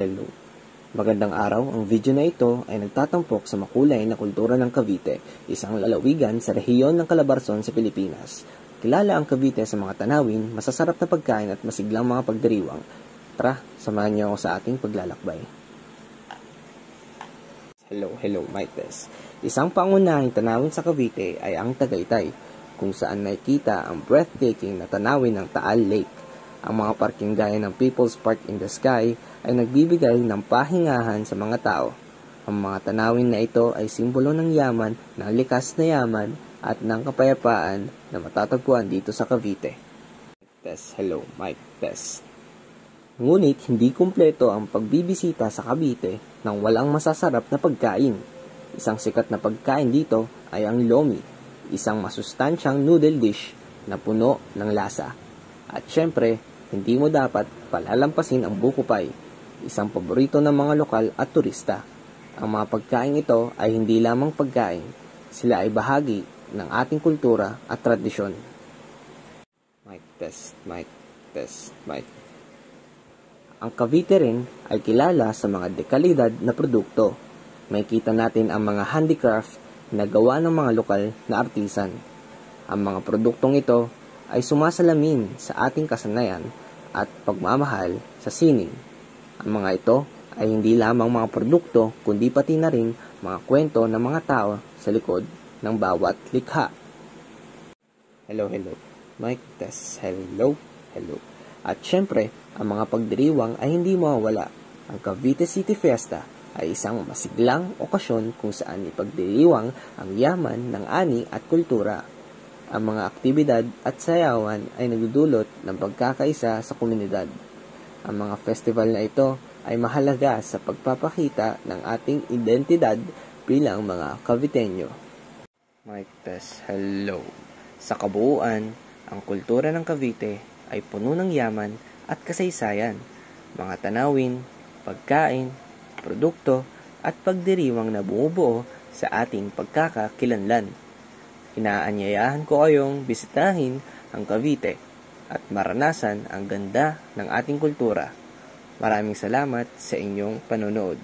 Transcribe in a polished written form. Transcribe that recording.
Hello. Magandang araw, ang video na ito ay nagtatampok sa makulay na kultura ng Cavite, isang lalawigan sa rehiyon ng Calabarzon sa Pilipinas. Kilala ang Cavite sa mga tanawin, masasarap na pagkain at masiglang mga pagdiriwang. Tara, samahan niyo ako sa ating paglalakbay. Hello, Maites. Isang pangunahing tanawin sa Cavite ay ang Tagaytay, kung saan nakikita ang breathtaking na tanawin ng Taal Lake. Ang mga parking gaya ng People's Park in the Sky ay nagbibigay ng pahingahan sa mga tao. Ang mga tanawin na ito ay simbolo ng yaman, ng likas na yaman, at ng kapayapaan na matatagpuan dito sa Cavite. Hello, Mike Test. Ngunit hindi kumpleto ang pagbibisita sa Cavite nang walang masasarap na pagkain. Isang sikat na pagkain dito ay ang lomi, isang masustansyang noodle dish na puno ng lasa. At syempre, hindi mo dapat palalampasin ang buko pie, isang paborito ng mga lokal at turista. Ang mga pagkain ito ay hindi lamang pagkain, sila ay bahagi ng ating kultura at tradisyon. Mic test. Ang Cavite rin ay kilala sa mga dekalidad na produkto. Makikita natin ang mga handicraft na gawa ng mga lokal na artisan. Ang mga produktong ito ay sumasalamin sa ating kasanayan at pagmamahal sa sining. Ang mga ito ay hindi lamang mga produkto, kundi pati na rin mga kwento ng mga tao sa likod ng bawat likha. Hello. Mic test. Hello. At syempre, ang mga pagdiriwang ay hindi mawawala. Ang Cavite City Fiesta ay isang masiglang okasyon kung saan ipagdiriwang ang yaman ng ani at kultura. Ang mga aktibidad at sayawan ay nagdudulot ng pagkakaisa sa komunidad. Ang mga festival na ito ay mahalaga sa pagpapakita ng ating identidad bilang mga Caviteño. Mic test. Hello. Sa kabuuan, ang kultura ng Cavite ay puno ng yaman at kasaysayan, mga tanawin, pagkain, produkto at pagdiriwang na bumubuo sa ating pagkakakilanlan. Inaanyayahan ko kayong bisitahin ang Cavite at maranasan ang ganda ng ating kultura. Maraming salamat sa inyong panonood.